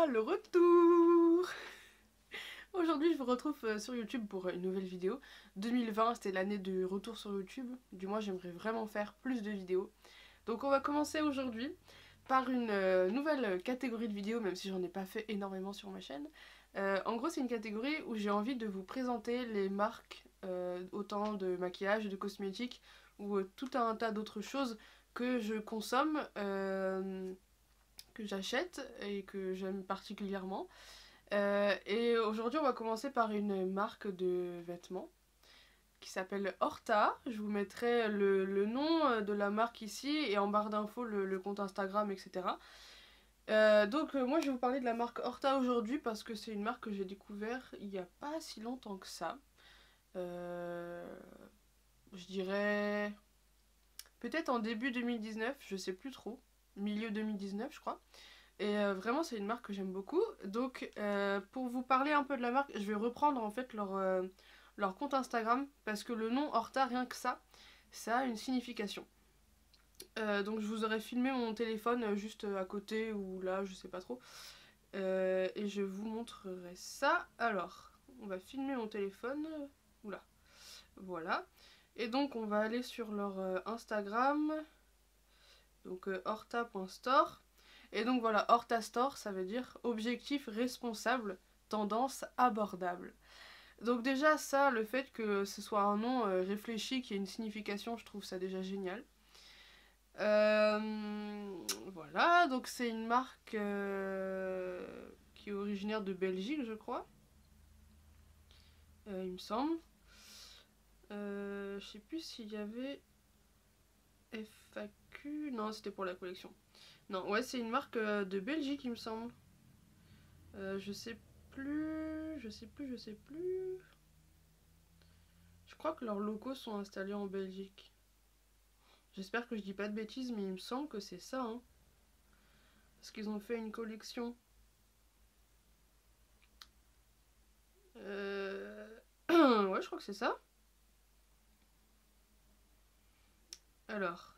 voilà le retour. Aujourd'hui je vous retrouve sur YouTube pour une nouvelle vidéo. 2020 c'était l'année du retour sur YouTube, du moins j'aimerais vraiment faire plus de vidéos. Donc on va commencer aujourd'hui par une nouvelle catégorie de vidéos, même si j'en ai pas fait énormément sur ma chaîne. En gros c'est une catégorie où j'ai envie de vous présenter les marques, autant de maquillage, de cosmétiques, ou tout un tas d'autres choses que je consomme, que j'achète et que j'aime particulièrement. Et aujourd'hui on va commencer par une marque de vêtements qui s'appelle Horta. Je vous mettrai le nom de la marque ici et en barre d'infos le compte Instagram, etc. Donc moi je vais vous parler de la marque Horta aujourd'hui parce que c'est une marque que j'ai découvert il n'y a pas si longtemps que ça. Je dirais peut-être en début 2019, je sais plus trop, milieu 2019 je crois. Et vraiment c'est une marque que j'aime beaucoup. Donc pour vous parler un peu de la marque, je vais reprendre en fait leur compte Instagram parce que le nom Horta, rien que ça a une signification. Donc je vous aurais filmé mon téléphone juste à côté ou là, je sais pas trop. Et je vous montrerai ça. Alors, on va filmer mon téléphone. Oula, voilà. Et donc on va aller sur leur Instagram. Donc horta.store. Et donc voilà, Horta Store, ça veut dire objectif responsable, tendance abordable. Donc déjà ça, le fait que ce soit un nom réfléchi, qui ait une signification, je trouve ça déjà génial. Voilà, donc c'est une marque qui est originaire de Belgique, je crois. Il me semble. Je sais plus s'il y avait FAQ. Non, c'était pour la collection. Non, ouais, c'est une marque de Belgique, il me semble. Je sais plus. Je sais plus. Je crois que leurs locaux sont installés en Belgique. J'espère que je dis pas de bêtises, mais il me semble que c'est ça, hein. Parce qu'ils ont fait une collection. Ouais, je crois que c'est ça. Alors,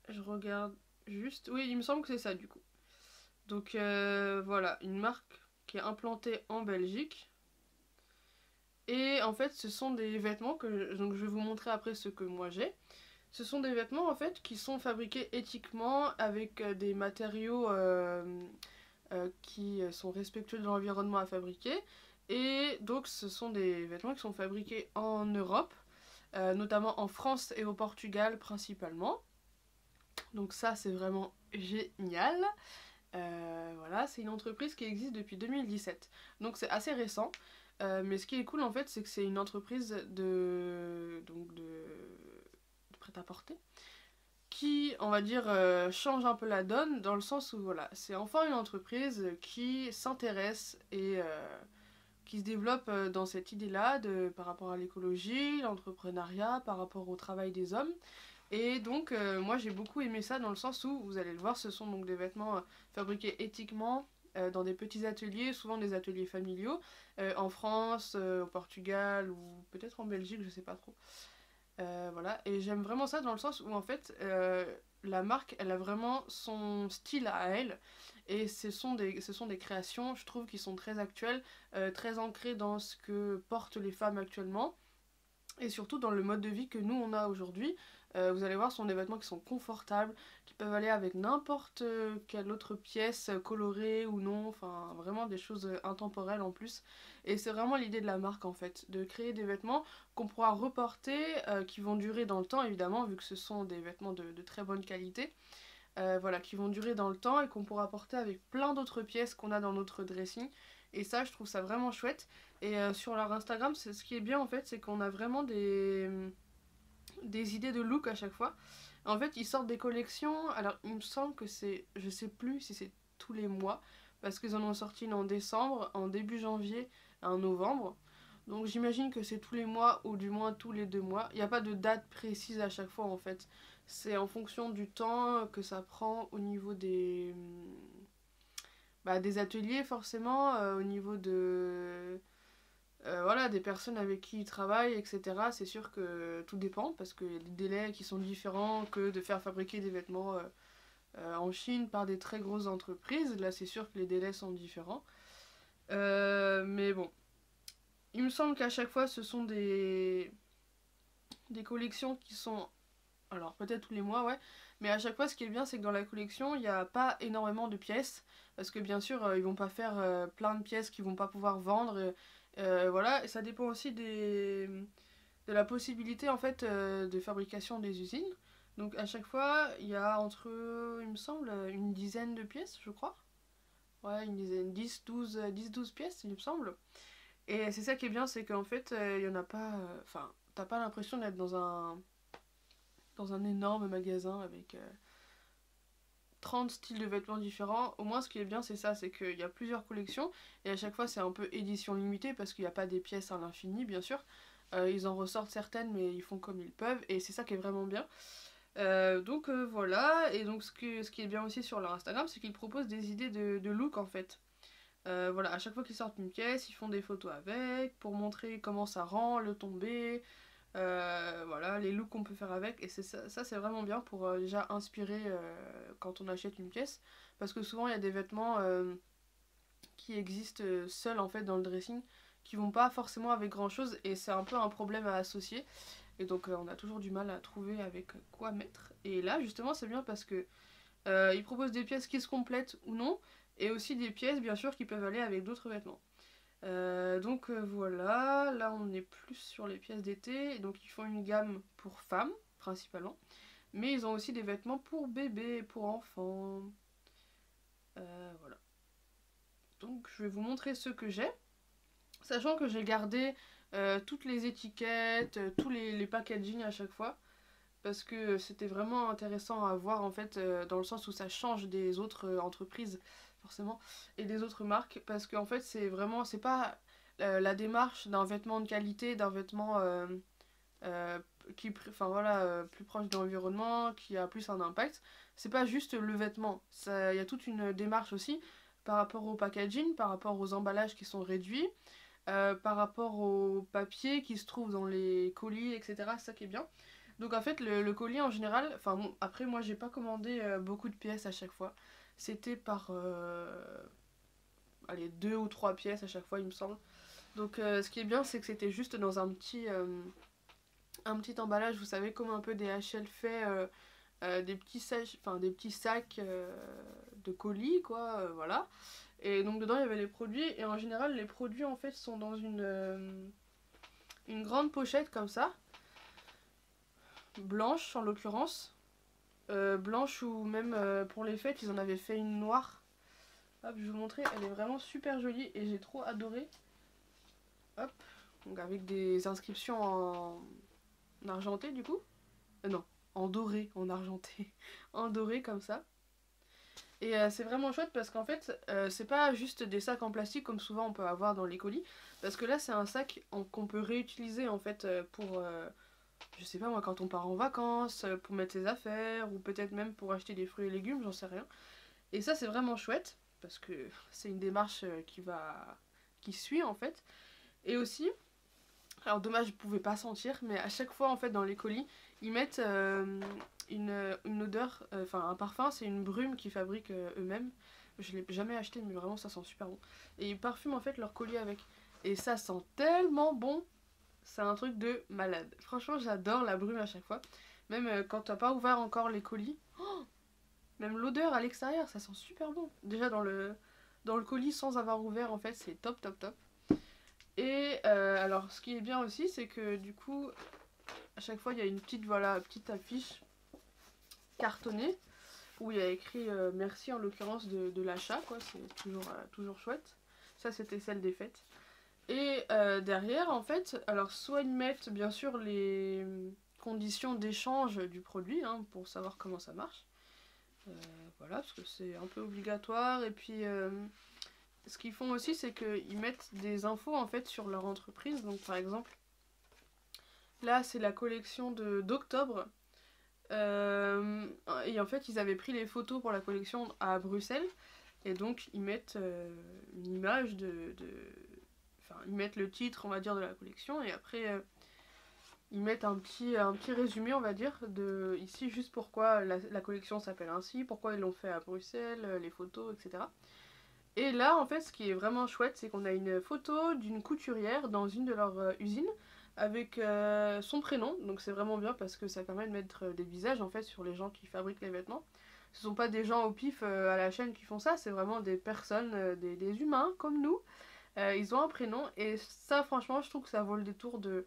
je regarde juste. Oui, il me semble que c'est ça du coup. Donc voilà, une marque qui est implantée en Belgique. Et en fait, ce sont des vêtements que donc je vais vous montrer après ce que moi j'ai. Ce sont des vêtements en fait qui sont fabriqués éthiquement avec des matériaux qui sont respectueux de l'environnement à fabriquer. Et donc ce sont des vêtements qui sont fabriqués en Europe, notamment en France et au Portugal principalement. Donc ça c'est vraiment génial. Voilà, c'est une entreprise qui existe depuis 2017. Donc c'est assez récent. Mais ce qui est cool en fait, c'est que c'est une entreprise de prêt-à-porter qui, on va dire, change un peu la donne dans le sens où voilà, c'est enfin une entreprise qui s'intéresse et qui se développe dans cette idée-là par rapport à l'écologie, l'entrepreneuriat, par rapport au travail des hommes. Et donc moi j'ai beaucoup aimé ça dans le sens où, vous allez le voir, ce sont donc des vêtements fabriqués éthiquement dans des petits ateliers, souvent des ateliers familiaux, en France, au Portugal ou peut-être en Belgique, je sais pas trop. Voilà, et j'aime vraiment ça dans le sens où en fait la marque elle a vraiment son style à elle et ce sont des créations, je trouve, qui sont très actuelles, très ancrées dans ce que portent les femmes actuellement et surtout dans le mode de vie que nous on a aujourd'hui. Vous allez voir, ce sont des vêtements qui sont confortables, qui peuvent aller avec n'importe quelle autre pièce colorée ou non, enfin vraiment des choses intemporelles en plus. Et c'est vraiment l'idée de la marque en fait, de créer des vêtements qu'on pourra reporter, qui vont durer dans le temps évidemment, vu que ce sont des vêtements de très bonne qualité. Voilà, qui vont durer dans le temps et qu'on pourra porter avec plein d'autres pièces qu'on a dans notre dressing. Et ça, je trouve ça vraiment chouette. Et sur leur Instagram, ce qui est bien en fait, c'est qu'on a vraiment des idées de look à chaque fois. En fait, ils sortent des collections. Alors, il me semble que c'est, je sais plus si c'est tous les mois, parce qu'ils en ont sorti une en décembre, en début janvier, en novembre. Donc j'imagine que c'est tous les mois ou du moins tous les 2 mois. Il n'y a pas de date précise à chaque fois en fait. C'est en fonction du temps que ça prend au niveau des ateliers forcément, au niveau voilà, des personnes avec qui ils travaillent, etc. C'est sûr que tout dépend parce qu'il y a des délais qui sont différents que de faire fabriquer des vêtements en Chine par des très grosses entreprises. Là, c'est sûr que les délais sont différents. Mais bon, il me semble qu'à chaque fois, ce sont des collections qui sont... Alors, peut-être tous les mois, ouais. Mais à chaque fois, ce qui est bien, c'est que dans la collection, il n'y a pas énormément de pièces. Parce que bien sûr, ils vont pas faire plein de pièces qu'ils vont pas pouvoir vendre. Voilà, et ça dépend aussi de la possibilité, en fait, de fabrication des usines. Donc, à chaque fois, il y a entre, il me semble, une dizaine de pièces, je crois. Ouais, une dizaine, 10 12 pièces, il me semble. Et c'est ça qui est bien, c'est qu'en fait, il y en a pas... Enfin, t'as pas l'impression d'être dans un énorme magasin avec 30 styles de vêtements différents. Au moins, ce qui est bien, c'est ça, c'est qu'il y a plusieurs collections, et à chaque fois, c'est un peu édition limitée, parce qu'il n'y a pas des pièces à l'infini, bien sûr. Ils en ressortent certaines, mais ils font comme ils peuvent, et c'est ça qui est vraiment bien. Donc voilà, et donc ce qui est bien aussi sur leur Instagram, c'est qu'ils proposent des idées de look, en fait. Voilà, à chaque fois qu'ils sortent une pièce, ils font des photos avec, pour montrer comment ça rend, le tombé, voilà, les looks qu'on peut faire avec. Et ça c'est vraiment bien pour déjà inspirer quand on achète une pièce. Parce que souvent il y a des vêtements qui existent seuls en fait dans le dressing, qui vont pas forcément avec grand chose, et c'est un peu un problème à associer. Et donc on a toujours du mal à trouver avec quoi mettre. Et là justement c'est bien parce que ils proposent des pièces qui se complètent ou non, et aussi des pièces bien sûr qui peuvent aller avec d'autres vêtements. Donc voilà, là on est plus sur les pièces d'été, donc ils font une gamme pour femmes principalement, mais ils ont aussi des vêtements pour bébés, pour enfants. Voilà. Donc je vais vous montrer ceux que j'ai, sachant que j'ai gardé toutes les étiquettes, tous les packaging à chaque fois, parce que c'était vraiment intéressant à voir en fait, dans le sens où ça change des autres entreprises forcément, et des autres marques, parce qu'en fait c'est vraiment, c'est pas la démarche d'un vêtement de qualité, d'un vêtement euh, enfin voilà, plus proche de l'environnement, qui a plus un impact. C'est pas juste le vêtement, il y a toute une démarche aussi par rapport au packaging, par rapport aux emballages qui sont réduits, par rapport au papier qui se trouve dans les colis, etc. C'est ça qui est bien. Donc en fait le colis en général, enfin bon, après moi j'ai pas commandé beaucoup de pièces à chaque fois. C'était par allez, 2 ou 3 pièces à chaque fois il me semble. Donc ce qui est bien c'est que c'était juste dans un petit emballage, vous savez, comme un peu DHL fait des petits sacs de colis quoi, voilà. Et donc dedans il y avait les produits, et en général les produits en fait sont dans une grande pochette comme ça, blanche en l'occurrence, blanche, ou même pour les fêtes ils en avaient fait une noire. Hop, je vais vous montrer, elle est vraiment super jolie et j'ai trop adoré. Hop, donc avec des inscriptions en argenté du coup. Non, en doré, en argenté. En doré comme ça. Et c'est vraiment chouette parce qu'en fait, c'est pas juste des sacs en plastique comme souvent on peut avoir dans les colis. Parce que là, c'est un sac qu'on peut réutiliser en fait pour, je sais pas moi, quand on part en vacances, pour mettre ses affaires, ou peut-être même pour acheter des fruits et légumes, j'en sais rien. Et ça, c'est vraiment chouette parce que c'est une démarche qui suit en fait. Et aussi, alors dommage, je pouvais pas sentir, mais à chaque fois en fait dans les colis, ils mettent une odeur, enfin un parfum, c'est une brume qu'ils fabriquent eux-mêmes. Je l'ai jamais acheté, mais vraiment ça sent super bon. Et ils parfument en fait leur colis avec. Et ça sent tellement bon, c'est un truc de malade. Franchement, j'adore la brume à chaque fois. Même quand t'as pas ouvert encore les colis, même l'odeur à l'extérieur, ça sent super bon. Déjà dans le colis sans avoir ouvert, en fait, c'est top, top, top. Et alors, ce qui est bien aussi, c'est que du coup, à chaque fois, il y a une petite, voilà, petite affiche cartonnée où il y a écrit merci en l'occurrence de l'achat, quoi. C'est toujours chouette. Ça, c'était celle des fêtes. Et derrière, en fait, alors soit ils mettent bien sûr les conditions d'échange du produit, hein, pour savoir comment ça marche. Voilà, parce que c'est un peu obligatoire. Et puis, ce qu'ils font aussi, c'est qu'ils mettent des infos en fait sur leur entreprise. Donc, par exemple, là, c'est la collection d'octobre. Et en fait, ils avaient pris les photos pour la collection à Bruxelles. Et donc, ils mettent une image enfin, ils mettent le titre, on va dire, de la collection. Et après, ils mettent un petit résumé, on va dire, de ici, juste pourquoi la collection s'appelle ainsi, pourquoi ils l'ont fait à Bruxelles, les photos, etc. Et là, en fait, ce qui est vraiment chouette, c'est qu'on a une photo d'une couturière dans une de leurs usines avec son prénom. Donc c'est vraiment bien parce que ça permet de mettre des visages, en fait, sur les gens qui fabriquent les vêtements. Ce sont pas des gens au pif à la chaîne qui font ça, c'est vraiment des personnes, des humains comme nous. Ils ont un prénom et ça, franchement, je trouve que ça vaut le détour de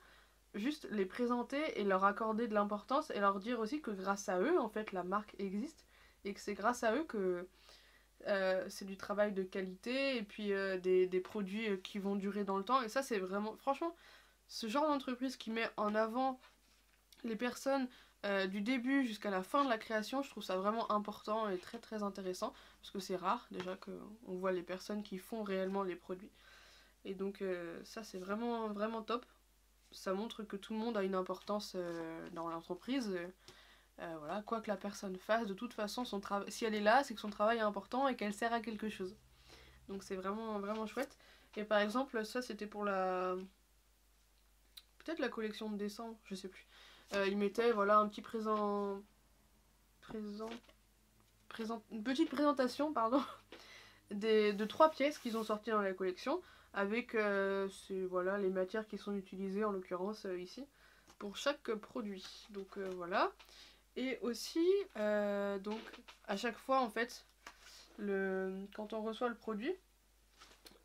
juste les présenter et leur accorder de l'importance et leur dire aussi que grâce à eux, en fait, la marque existe et que c'est grâce à eux que c'est du travail de qualité et puis des produits qui vont durer dans le temps. Et ça, c'est vraiment, franchement, ce genre d'entreprise qui met en avant les personnes du début jusqu'à la fin de la création, je trouve ça vraiment important et très très intéressant parce que c'est rare déjà qu'on voit les personnes qui font réellement les produits. Et donc ça, c'est vraiment vraiment top. Ça montre que tout le monde a une importance dans l'entreprise. Voilà, quoi que la personne fasse, de toute façon, si elle est là, c'est que son travail est important et qu'elle sert à quelque chose. Donc c'est vraiment, vraiment chouette. Et par exemple, ça c'était pour la... Peut-être la collection de décembre, je sais plus. Ils mettaient, voilà, un petit présent... Une petite présentation, pardon, de 3 pièces qu'ils ont sorties dans la collection, avec voilà, les matières qui sont utilisées, en l'occurrence ici, pour chaque produit. Donc voilà. Et aussi, donc, à chaque fois, en fait, quand on reçoit le produit,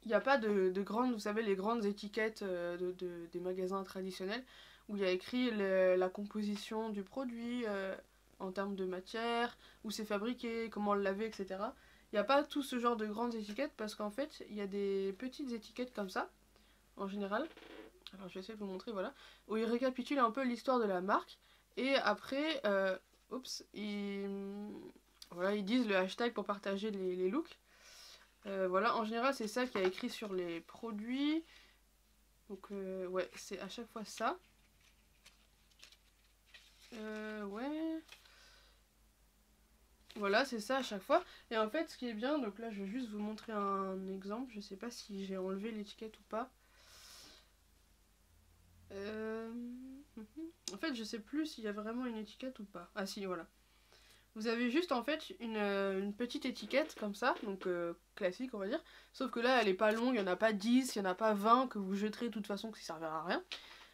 il n'y a pas de grandes, vous savez, les grandes étiquettes des magasins traditionnels, où il y a écrit la composition du produit, en termes de matière, où c'est fabriqué, comment le laver, etc. Il n'y a pas tout ce genre de grandes étiquettes, parce qu'en fait, il y a des petites étiquettes comme ça, en général. Alors, je vais essayer de vous montrer, voilà, où ils récapitulent un peu l'histoire de la marque, et après, voilà, ils disent le hashtag pour partager les looks. Voilà, en général, c'est ça qui a écrit sur les produits. Donc, ouais, c'est à chaque fois ça. Ouais. Voilà, c'est ça à chaque fois. Et en fait, ce qui est bien, donc là, je vais juste vous montrer un exemple. Je sais pas si j'ai enlevé l'étiquette ou pas. Euh... En fait, je sais plus s'il y a vraiment une étiquette ou pas. Ah si, voilà. Vous avez juste en fait une petite étiquette comme ça, donc classique on va dire. Sauf que là elle est pas longue, il n'y en a pas 10, il n'y en a pas 20 que vous jetterez de toute façon qui servira à rien.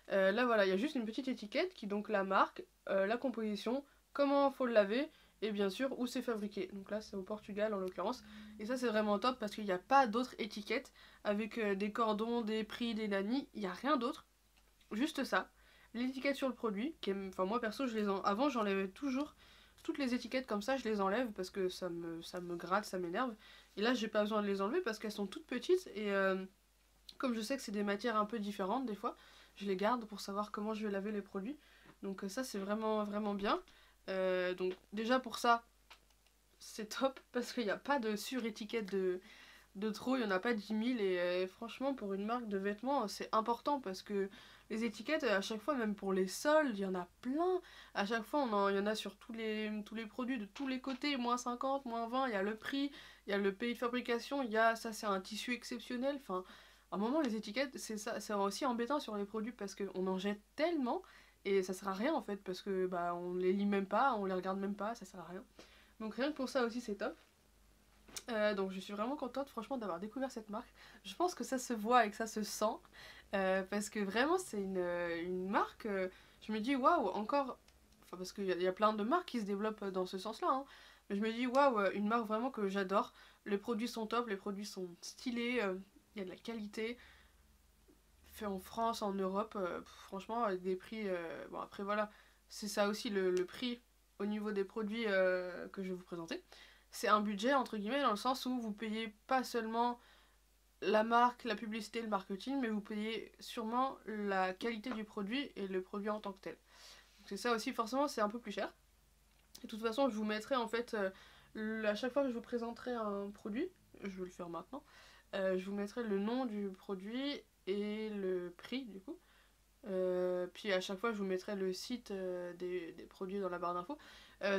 Là voilà, il y a juste une petite étiquette qui donc la marque, la composition, comment faut le laver et bien sûr où c'est fabriqué. Donc là c'est au Portugal en l'occurrence. Et ça c'est vraiment top parce qu'il n'y a pas d'autres étiquettes avec des cordons, des prix, des nannies, il n'y a rien d'autre. Juste ça. L'étiquette sur le produit, enfin moi perso avant j'enlevais toujours toutes les étiquettes comme ça, je les enlève parce que ça me gratte, ça m'énerve. Et là j'ai pas besoin de les enlever parce qu'elles sont toutes petites et comme je sais que c'est des matières un peu différentes des fois, je les garde pour savoir comment je vais laver les produits. Donc ça c'est vraiment vraiment bien. Donc déjà pour ça c'est top parce qu'il n'y a pas de sur-étiquette de trop, il n'y en a pas 10 000 et franchement pour une marque de vêtements c'est important parce que les étiquettes à chaque fois, même pour les soldes, il y en a plein. À chaque fois il y en a sur tous les produits de tous les côtés, moins 50, moins 20, il y a le prix, il y a le pays de fabrication, il y a ça c'est un tissu exceptionnel, enfin à un moment les étiquettes c'est aussi embêtant sur les produits parce qu'on en jette tellement et ça sert à rien en fait parce que bah on les lit même pas, on les regarde même pas, ça sert à rien. Donc rien que pour ça aussi c'est top. Donc je suis vraiment contente franchement d'avoir découvert cette marque. Je pense que ça se voit et que ça se sent. Parce que vraiment c'est une marque, je me dis waouh, encore... Enfin parce qu'il y a plein de marques qui se développent dans ce sens-là. Hein. Mais je me dis waouh, une marque vraiment que j'adore. Les produits sont top, les produits sont stylés, il y a de la qualité. Fait en France, en Europe, franchement avec des prix... bon après voilà, c'est ça aussi le prix au niveau des produits que je vais vous présenter. C'est un budget entre guillemets dans le sens où vous payez pas seulement la marque, la publicité, le marketing, mais vous payez sûrement la qualité du produit et le produit en tant que tel. Donc c'est ça aussi, forcément c'est un peu plus cher. Et de toute façon je vous mettrai en fait, à chaque fois que je vous présenterai un produit, je vais le faire maintenant, je vous mettrai le nom du produit et le prix du coup. Puis à chaque fois je vous mettrai le site des produits dans la barre d'infos.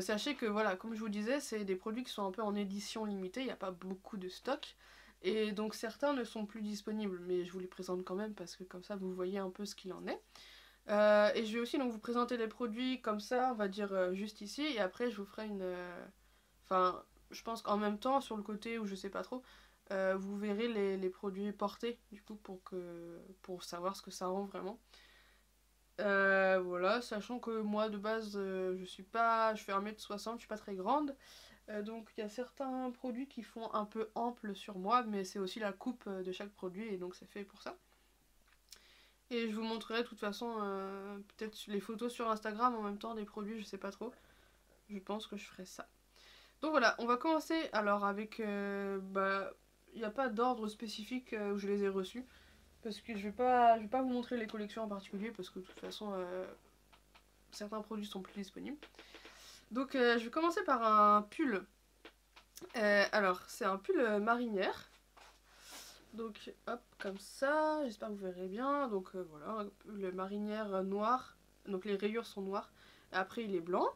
Sachez que voilà, comme je vous disais, c'est des produits qui sont un peu en édition limitée, il n'y a pas beaucoup de stock. Et donc certains ne sont plus disponibles, mais je vous les présente quand même parce que comme ça vous voyez un peu ce qu'il en est. Et je vais aussi donc vous présenter les produits comme ça, on va dire juste ici, et après je vous ferai une... Enfin, je pense qu'en même temps, sur le côté où je sais pas trop, vous verrez les produits portés, du coup, pour savoir ce que ça rend vraiment. Voilà, sachant que moi de base, je fais 1m60, je suis pas très grande. Donc il y a certains produits qui font un peu ample sur moi, mais c'est aussi la coupe de chaque produit, et donc c'est fait pour ça. Et je vous montrerai de toute façon peut-être les photos sur Instagram en même temps des produits, je sais pas trop. Je pense que je ferai ça. Donc voilà, on va commencer alors avec... il n'y a pas d'ordre spécifique où je les ai reçus. Parce que je vais pas vous montrer les collections en particulier, parce que de toute façon, certains produits sont plus disponibles. Donc je vais commencer par un pull. Alors, c'est un pull marinière. Donc hop, comme ça, j'espère que vous verrez bien. Donc voilà, un pull marinière noir. Donc les rayures sont noires. Et après il est blanc.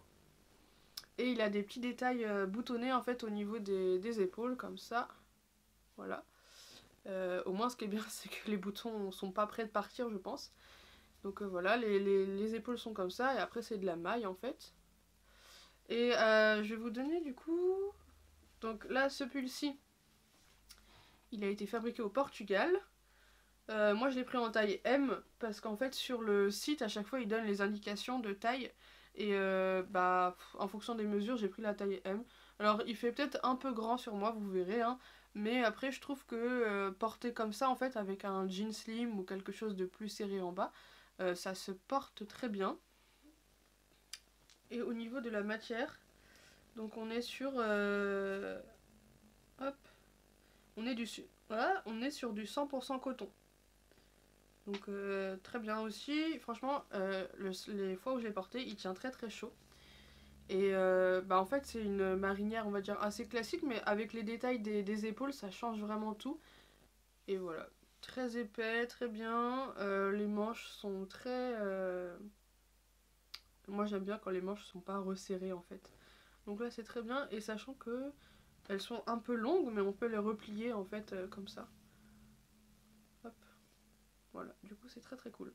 Et il a des petits détails boutonnés en fait au niveau des épaules, comme ça. Voilà. Au moins ce qui est bien c'est que les boutons sont pas prêts de partir, je pense. Donc voilà, les épaules sont comme ça, et après c'est de la maille en fait. Et je vais vous donner du coup... Donc là, ce pull-ci, il a été fabriqué au Portugal. Moi je l'ai pris en taille M, parce qu'en fait sur le site, à chaque fois, ils donnent les indications de taille. Et en fonction des mesures, j'ai pris la taille M. Alors il fait peut-être un peu grand sur moi, vous verrez, hein. Mais après je trouve que porter comme ça, en fait, avec un jean slim ou quelque chose de plus serré en bas, ça se porte très bien. Et au niveau de la matière, donc on est sur... hop, voilà, on est sur du 100% coton. Donc très bien aussi. Franchement, les fois où je l'ai porté, il tient très très chaud. Et en fait, c'est une marinière, on va dire, assez classique, mais avec les détails des épaules, ça change vraiment tout. Et voilà, très épais, très bien. Les manches sont très... Moi, j'aime bien quand les manches sont pas resserrées, en fait. Donc là, c'est très bien. Et sachant que elles sont un peu longues, mais on peut les replier, en fait, comme ça. Hop. Voilà, du coup, c'est très très cool.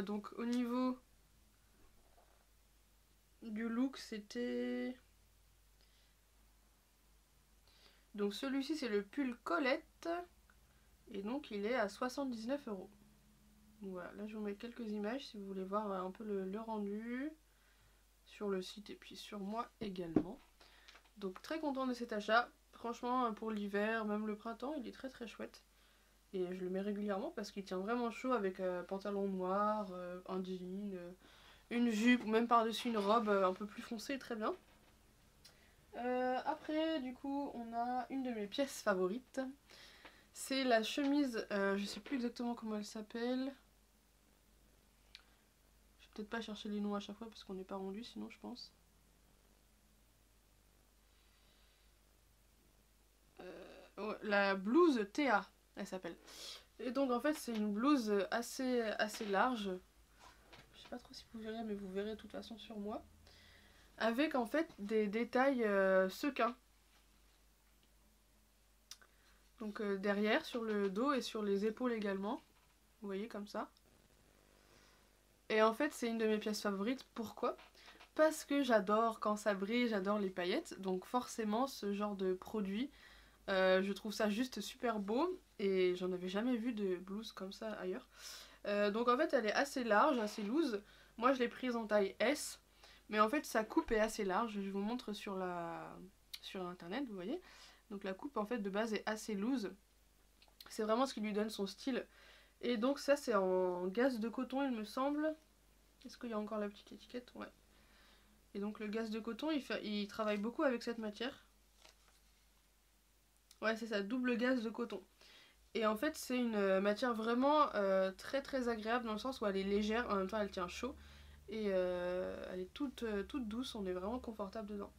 Donc, au niveau du look, c'était... Donc celui-ci, c'est le pull Colette. Et donc il est à 79 €. Voilà, là je vous mets quelques images si vous voulez voir un peu le rendu sur le site et puis sur moi également. Donc très content de cet achat. Franchement, pour l'hiver, même le printemps, il est très très chouette. Et je le mets régulièrement parce qu'il tient vraiment chaud avec pantalon noir, un jean, une jupe ou même par-dessus une robe un peu plus foncée, très bien. Après, du coup, on a une de mes pièces favorites. C'est la chemise, je sais plus exactement comment elle s'appelle. Je vais peut-être pas chercher les noms à chaque fois parce qu'on n'est pas rendu sinon, je pense. Ouais, la blouse Théa, elle s'appelle. Et donc en fait c'est une blouse assez large. Je sais pas trop si vous verrez, mais vous verrez de toute façon sur moi. Avec en fait des détails sequins. Donc derrière, sur le dos et sur les épaules également. Vous voyez comme ça. Et en fait c'est une de mes pièces favorites. Pourquoi ? Parce que j'adore quand ça brille, j'adore les paillettes. Donc forcément ce genre de produit, je trouve ça juste super beau. Et j'en avais jamais vu de blouse comme ça ailleurs. Donc en fait elle est assez large, assez loose. Moi je l'ai prise en taille S. Mais en fait sa coupe est assez large. Je vous montre sur internet, vous voyez. Donc la coupe en fait de base est assez loose. C'est vraiment ce qui lui donne son style. Et donc ça c'est en gaze de coton il me semble. Est-ce qu'il y a encore la petite étiquette? Ouais. Et donc le gaze de coton il travaille beaucoup avec cette matière. Ouais c'est ça, double gaze de coton. Et en fait c'est une matière vraiment très très agréable dans le sens où elle est légère, en même temps elle tient chaud. Et elle est toute douce, on est vraiment confortable dedans.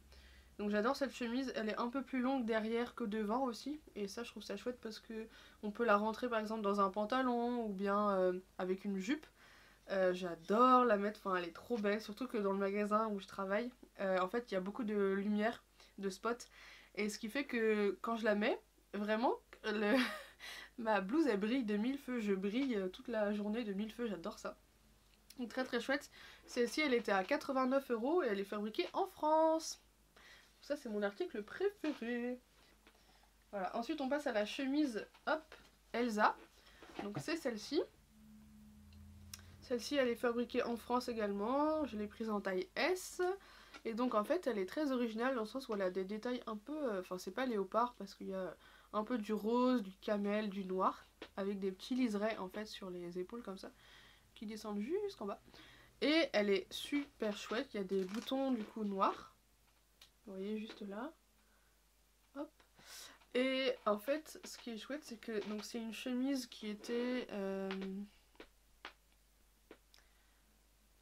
Donc j'adore cette chemise, elle est un peu plus longue derrière que devant aussi. Et ça je trouve ça chouette parce que on peut la rentrer par exemple dans un pantalon ou bien avec une jupe. J'adore la mettre, enfin elle est trop belle, surtout que dans le magasin où je travaille, en fait il y a beaucoup de lumière, de spots. Et ce qui fait que quand je la mets, vraiment, Ma blouse elle brille de mille feux, je brille toute la journée de mille feux, j'adore ça. Donc très très chouette. Celle-ci elle était à 89 € et elle est fabriquée en France. Ça c'est mon article préféré. Voilà, ensuite on passe à la chemise, hop, Elsa. Donc c'est celle-ci. Celle-ci elle est fabriquée en France également, je l'ai prise en taille S. Et donc en fait elle est très originale dans le sens où elle a des détails un peu... Enfin c'est pas léopard parce qu'il y a un peu du rose, du camel, du noir. Avec des petits liserés en fait sur les épaules comme ça. Qui descendent jusqu'en bas. Et elle est super chouette, il y a des boutons du coup noirs. Vous voyez juste là. Hop. Et en fait ce qui est chouette c'est que donc c'est une chemise qui était...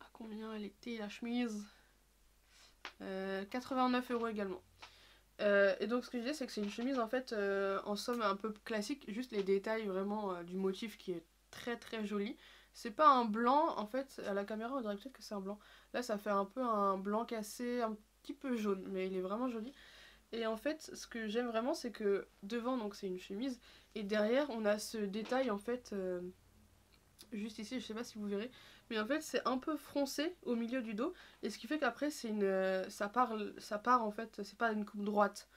À combien elle était la chemise 89 € également. Et donc ce que je disais c'est que c'est une chemise en fait en somme un peu classique, juste les détails vraiment du motif qui est très très joli. C'est pas un blanc en fait, à la caméra on dirait peut-être que c'est un blanc. Là ça fait un peu un blanc cassé, un petit peu jaune, mais il est vraiment joli. Et en fait ce que j'aime vraiment c'est que devant donc c'est une chemise et derrière on a ce détail en fait juste ici, je sais pas si vous verrez, mais en fait c'est un peu froncé au milieu du dos, et ce qui fait qu'après c'est une, ça part en fait, c'est pas une coupe droite,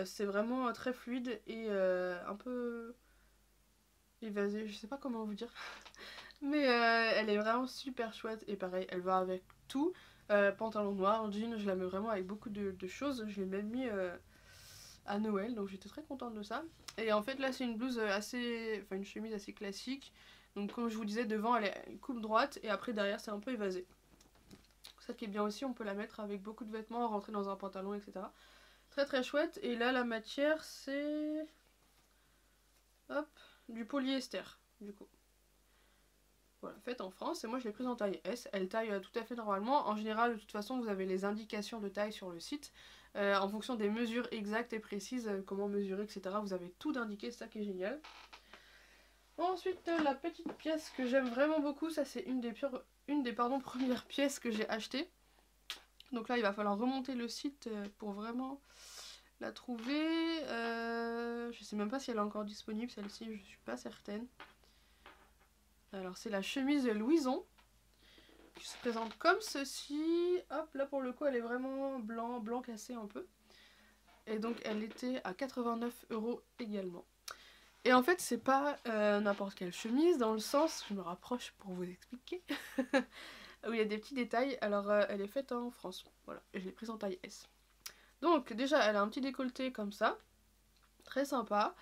c'est vraiment très fluide et un peu évasé, je sais pas comment vous dire, mais elle est vraiment super chouette, et pareil, elle va avec tout, pantalon noir, jean, je la mets vraiment avec beaucoup de choses, je l'ai même mis à Noël, donc j'étais très contente de ça. Et en fait là c'est une blouse assez, enfin une chemise assez classique. Donc comme je vous disais, devant elle est coupe droite et après derrière c'est un peu évasé. Ça qui est bien aussi, on peut la mettre avec beaucoup de vêtements, rentrer dans un pantalon, etc. Très très chouette. Et là la matière c'est... Hop, du polyester du coup. Voilà, faite en France, et moi je l'ai prise en taille S, elle taille tout à fait normalement. En général, de toute façon, vous avez les indications de taille sur le site. En fonction des mesures exactes et précises, comment mesurer, etc. Vous avez tout d'indiqué, c'est ça qui est génial. Ensuite, la petite pièce que j'aime vraiment beaucoup, ça c'est une des premières pièces que j'ai achetées. Donc là, il va falloir remonter le site pour vraiment la trouver. Je sais même pas si elle est encore disponible, celle-ci, je suis pas certaine. Alors c'est la chemise Louison qui se présente comme ceci. Hop, là pour le coup elle est vraiment blanc cassé un peu. Et donc elle était à 89 € également. Et en fait c'est pas n'importe quelle chemise dans le sens, je me rapproche pour vous expliquer, où il y a des petits détails. Alors elle est faite en France, voilà, et je l'ai prise en taille S. Donc déjà elle a un petit décolleté comme ça, très sympa.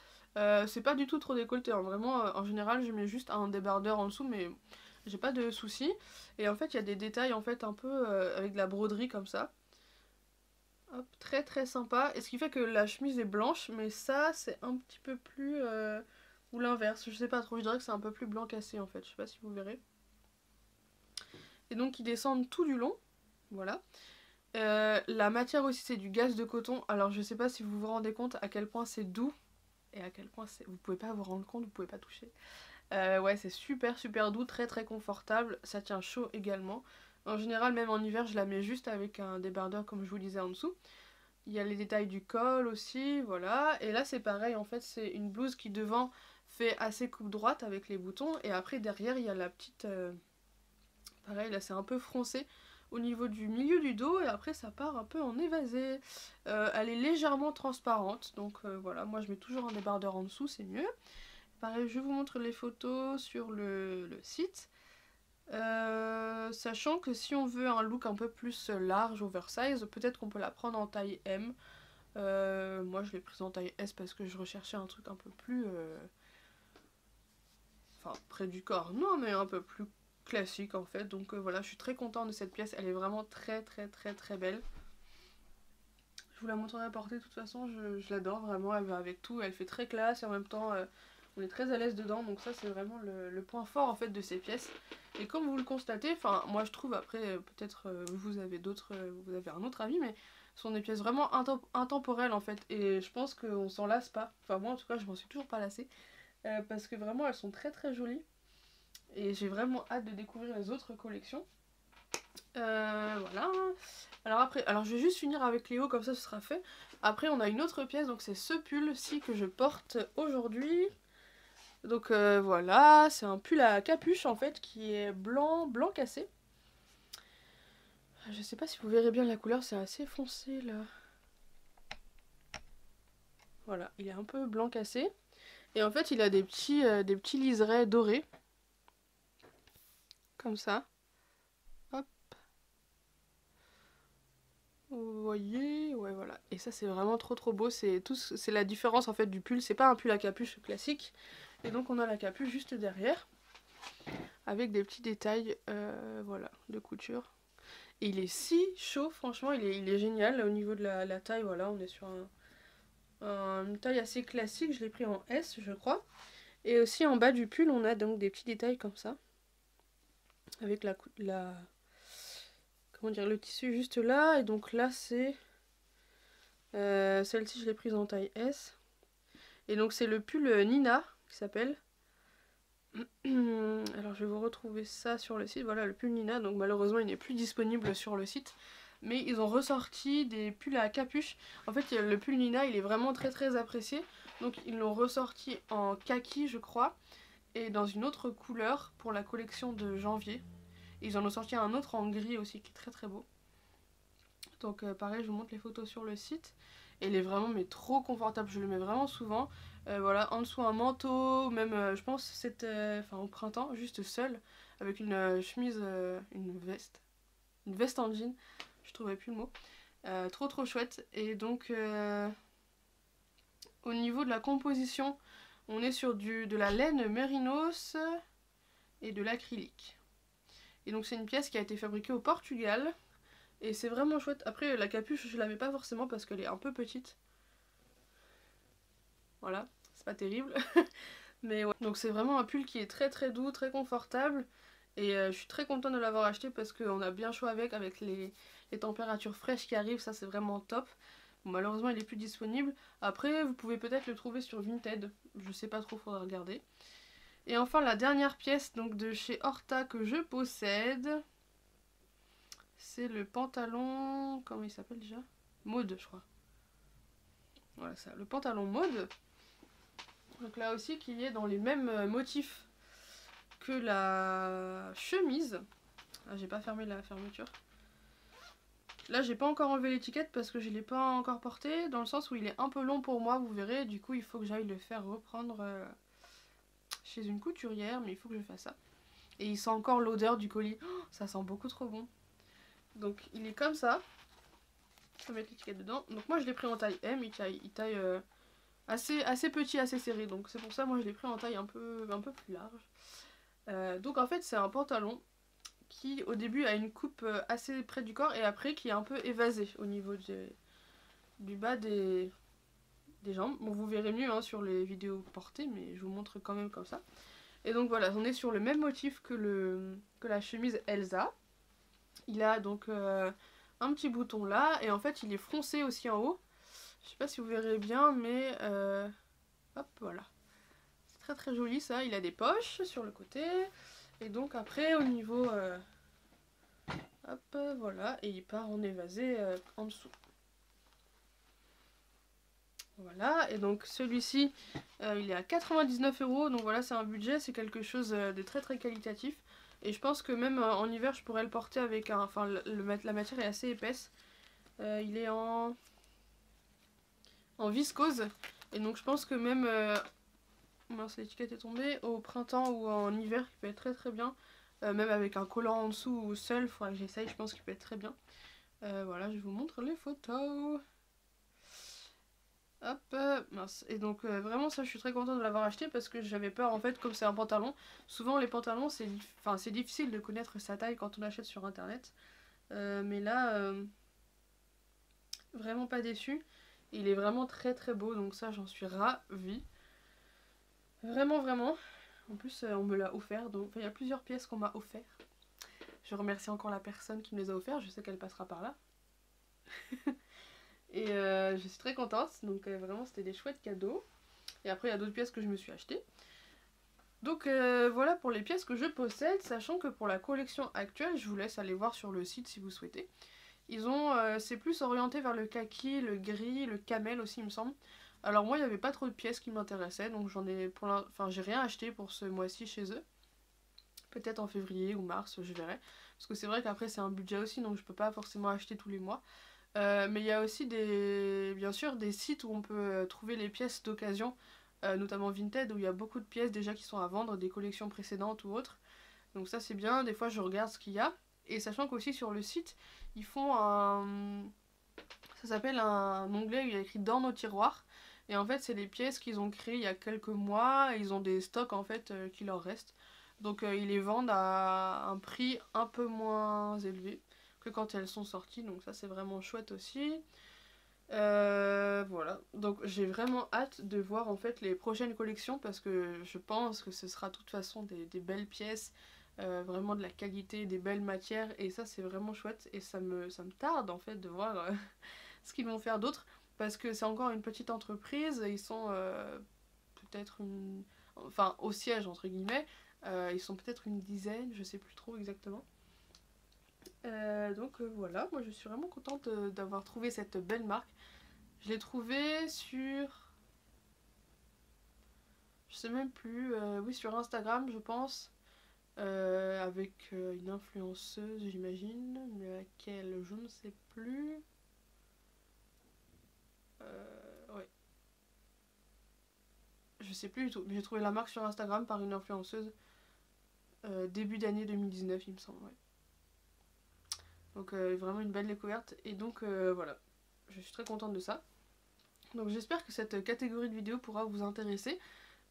C'est pas du tout trop décolleté, hein. Vraiment en général je mets juste un débardeur en dessous, mais j'ai pas de soucis. Et en fait il y a des détails en fait un peu avec de la broderie comme ça. Hop, très très sympa. Et ce qui fait que la chemise est blanche, mais ça c'est un petit peu plus... ou l'inverse, je sais pas trop, je dirais que c'est un peu plus blanc cassé en fait, je sais pas si vous verrez. Et donc ils descendent tout du long, voilà. La matière aussi c'est du gaze de coton, alors je sais pas si vous vous rendez compte à quel point c'est doux. Et à quel point vous pouvez pas vous rendre compte, vous pouvez pas toucher. Ouais, c'est super doux, très très confortable, ça tient chaud également. En général, même en hiver, je la mets juste avec un débardeur comme je vous disais en dessous. Il y a les détails du col aussi, voilà. Et là c'est pareil, en fait c'est une blouse qui devant fait assez coupe droite avec les boutons. Et après derrière il y a la petite... Pareil, là c'est un peu froncé au niveau du milieu du dos, et après ça part un peu en évasé. Elle est légèrement transparente, donc voilà, moi je mets toujours un débardeur en dessous, c'est mieux. Pareil, je vous montre les photos sur le site. Sachant que si on veut un look un peu plus large, oversize, peut-être qu'on peut la prendre en taille M. Moi je l'ai prise en taille S parce que je recherchais un truc un peu plus... Enfin, près du corps, non, mais un peu plus classique en fait. Donc voilà, je suis très contente de cette pièce, elle est vraiment très belle. Je vous la montrerai à portée, de toute façon, je l'adore vraiment, elle va avec tout, elle fait très classe et en même temps on est très à l'aise dedans, donc ça c'est vraiment le point fort en fait de ces pièces. Et comme vous le constatez, enfin moi je trouve, après peut-être vous avez un autre avis, mais ce sont des pièces vraiment intemporelles en fait, et je pense qu'on s'en lasse pas, enfin moi en tout cas je m'en suis toujours pas lassée, parce que vraiment elles sont très jolies. Et j'ai vraiment hâte de découvrir les autres collections. Voilà. Alors je vais juste finir avec Léo, comme ça ce sera fait. Après on a une autre pièce, donc c'est ce pull-ci que je porte aujourd'hui. Donc voilà, c'est un pull à capuche en fait qui est blanc cassé. Je sais pas si vous verrez bien la couleur, c'est assez foncé là. Voilà, il est un peu blanc cassé. Et en fait, il a des petits liserés dorés. Comme ça. Hop. Vous voyez? Ouais, voilà. Et ça, c'est vraiment trop beau. C'est la différence en fait du pull. C'est pas un pull à capuche classique. Et donc, on a la capuche juste derrière. Avec des petits détails, voilà, de couture. Et il est si chaud, franchement, il est génial. Au niveau de la taille, voilà, on est sur une taille assez classique. Je l'ai pris en S, je crois. Et aussi en bas du pull, on a donc des petits détails comme ça. Avec comment dire, le tissu juste là. Et donc là, c'est... celle-ci, je l'ai prise en taille S. Et donc, c'est le pull Nina, qui s'appelle. Alors, je vais vous retrouver ça sur le site. Voilà, le pull Nina. Donc, malheureusement, il n'est plus disponible sur le site. Mais ils ont ressorti des pulls à capuche. En fait, le pull Nina, il est vraiment très apprécié. Donc, ils l'ont ressorti en kaki, je crois. Et dans une autre couleur pour la collection de janvier. Ils en ont sorti un autre en gris aussi qui est très beau. Donc pareil, je vous montre les photos sur le site. Et il est vraiment mais trop confortable, je le mets vraiment souvent. Voilà, en dessous un manteau, même je pense c'était au printemps, juste seul, avec une chemise, une veste en jean, je trouvais plus le mot. Trop chouette. Et donc au niveau de la composition, on est sur de la laine mérinos et de l'acrylique. Et donc c'est une pièce qui a été fabriquée au Portugal. Et c'est vraiment chouette. Après la capuche je la mets pas forcément parce qu'elle est un peu petite. Voilà, c'est pas terrible. Mais ouais. Donc c'est vraiment un pull qui est très doux, très confortable. Et je suis très contente de l'avoir acheté parce qu'on a bien chaud avec les températures fraîches qui arrivent. Ça c'est vraiment top. Bon, malheureusement il est plus disponible. Après vous pouvez peut-être le trouver sur Vinted. Je sais pas trop, faudra regarder. Et enfin la dernière pièce donc de chez Horta que je possède. C'est le pantalon... Comment il s'appelle déjà? Maude, je crois. Voilà ça, le pantalon maude. Donc là aussi qu'il est dans les mêmes motifs que la chemise. Ah, j'ai pas fermé la fermeture. Là j'ai pas encore enlevé l'étiquette parce que je l'ai pas encore porté. Dans le sens où il est un peu long pour moi, vous verrez. Du coup il faut que j'aille le faire reprendre chez une couturière. Mais il faut que je fasse ça. Et il sent encore l'odeur du colis. Oh, ça sent beaucoup trop bon. Donc il est comme ça. Je vais mettre l'étiquette dedans. Donc moi je l'ai pris en taille M. Il taille assez petit, assez serré. Donc c'est pour ça moi je l'ai pris en taille un peu plus large. Donc en fait c'est un pantalon qui au début a une coupe assez près du corps et après qui est un peu évasé au niveau du bas des jambes. Bon vous verrez mieux hein, sur les vidéos portées mais je vous montre quand même comme ça. Et donc voilà, on est sur le même motif que la chemise Elsa. Il a donc un petit bouton là et en fait il est froncé aussi en haut. Je sais pas si vous verrez bien mais hop voilà. C'est très joli ça, il a des poches sur le côté. Et donc après au niveau hop voilà, et il part en évasé en dessous. Voilà, et donc celui-ci il est à 99 €, donc voilà c'est un budget, c'est quelque chose de très qualitatif. Et je pense que même en hiver je pourrais le porter avec un... Enfin la matière est assez épaisse. Il est en viscose. Et donc je pense que même... mince l'étiquette est tombée. Au printemps ou en hiver il peut être très bien. Même avec un collant en dessous ou seul, il faudra que j'essaye, je pense qu'il peut être très bien. Voilà, je vous montre les photos. Hop, mince. Et donc vraiment ça je suis très contente de l'avoir acheté parce que j'avais peur en fait comme c'est un pantalon. Souvent les pantalons c'est difficile de connaître sa taille quand on achète sur internet. Mais là vraiment pas déçu. Il est vraiment très beau donc ça j'en suis ravie. Vraiment. En plus on me l'a offert donc il y a plusieurs pièces qu'on m'a offert. Je remercie encore la personne qui me les a offertes, je sais qu'elle passera par là. Et je suis très contente, donc vraiment c'était des chouettes cadeaux. Et après il y a d'autres pièces que je me suis achetées. Donc voilà pour les pièces que je possède, sachant que pour la collection actuelle, je vous laisse aller voir sur le site si vous souhaitez. C'est plus orienté vers le kaki, le gris, le camel aussi il me semble. Alors moi il n'y avait pas trop de pièces qui m'intéressaient, donc j'en ai enfin j'ai rien acheté pour ce mois-ci chez eux. Peut-être en février ou mars, je verrai. Parce que c'est vrai qu'après c'est un budget aussi, donc je peux pas forcément acheter tous les mois. Mais il y a aussi bien sûr des sites où on peut trouver les pièces d'occasion, notamment Vinted, où il y a beaucoup de pièces déjà qui sont à vendre, des collections précédentes ou autres. Donc ça c'est bien, des fois je regarde ce qu'il y a. Et sachant qu'aussi sur le site, ils font un... Ça s'appelle un onglet où il y a écrit dans nos tiroirs. Et en fait c'est les pièces qu'ils ont créées il y a quelques mois, et ils ont des stocks en fait qui leur restent. Donc ils les vendent à un prix un peu moins élevé que quand elles sont sorties, donc ça c'est vraiment chouette aussi. Voilà, donc j'ai vraiment hâte de voir en fait les prochaines collections parce que je pense que ce sera de toute façon des belles pièces, vraiment de la qualité, des belles matières, et ça c'est vraiment chouette, et ça me tarde en fait de voir ce qu'ils vont faire d'autre, parce que c'est encore une petite entreprise, ils sont peut-être une... enfin au siège entre guillemets, ils sont peut-être une dizaine, je sais plus trop exactement. Donc voilà, moi je suis vraiment contente d'avoir trouvé cette belle marque. Je l'ai trouvée sur... je sais même plus, oui sur Instagram je pense, avec une influenceuse j'imagine, mais laquelle je ne sais plus. Ouais, je sais plus du tout, mais j'ai trouvé la marque sur Instagram par une influenceuse début d'année 2019 il me semble, ouais. Donc vraiment une belle découverte, et donc voilà, je suis très contente de ça. Donc j'espère que cette catégorie de vidéos pourra vous intéresser.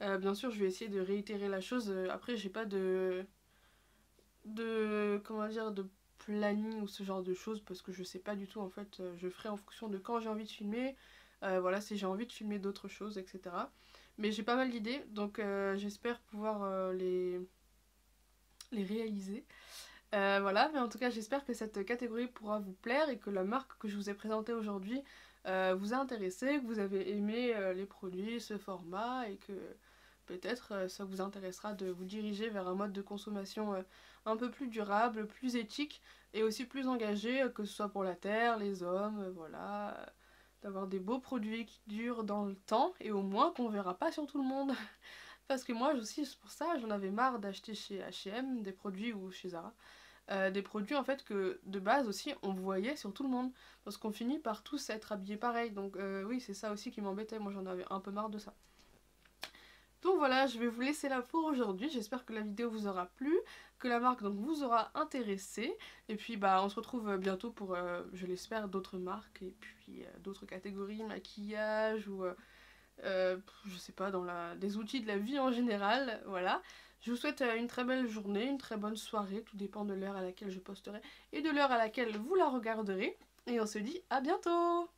Bien sûr je vais essayer de réitérer la chose, après j'ai pas comment dire, de planning ou ce genre de choses parce que je sais pas du tout en fait, je ferai en fonction de quand j'ai envie de filmer, voilà, si j'ai envie de filmer d'autres choses, etc. Mais j'ai pas mal d'idées, donc j'espère pouvoir les réaliser. Voilà, mais en tout cas j'espère que cette catégorie pourra vous plaire et que la marque que je vous ai présentée aujourd'hui vous a intéressé, que vous avez aimé les produits, ce format, et que peut-être ça vous intéressera de vous diriger vers un mode de consommation un peu plus durable, plus éthique et aussi plus engagé, que ce soit pour la terre, les hommes, voilà, d'avoir des beaux produits qui durent dans le temps et au moins qu'on verra pas sur tout le monde. Parce que moi aussi, c'est pour ça, j'en avais marre d'acheter chez H&M des produits ou chez Zara. Des produits en fait que de base aussi on voyait sur tout le monde. Parce qu'on finit par tous être habillés pareil. Donc oui, c'est ça aussi qui m'embêtait, moi j'en avais un peu marre de ça. Donc voilà, je vais vous laisser là pour aujourd'hui. J'espère que la vidéo vous aura plu, que la marque donc vous aura intéressé. Et puis bah on se retrouve bientôt pour, je l'espère, d'autres marques et puis d'autres catégories, maquillage ou je sais pas, dans des outils de la vie en général, voilà. Je vous souhaite une très belle journée, une très bonne soirée, tout dépend de l'heure à laquelle je posterai et de l'heure à laquelle vous la regarderez. Et on se dit à bientôt!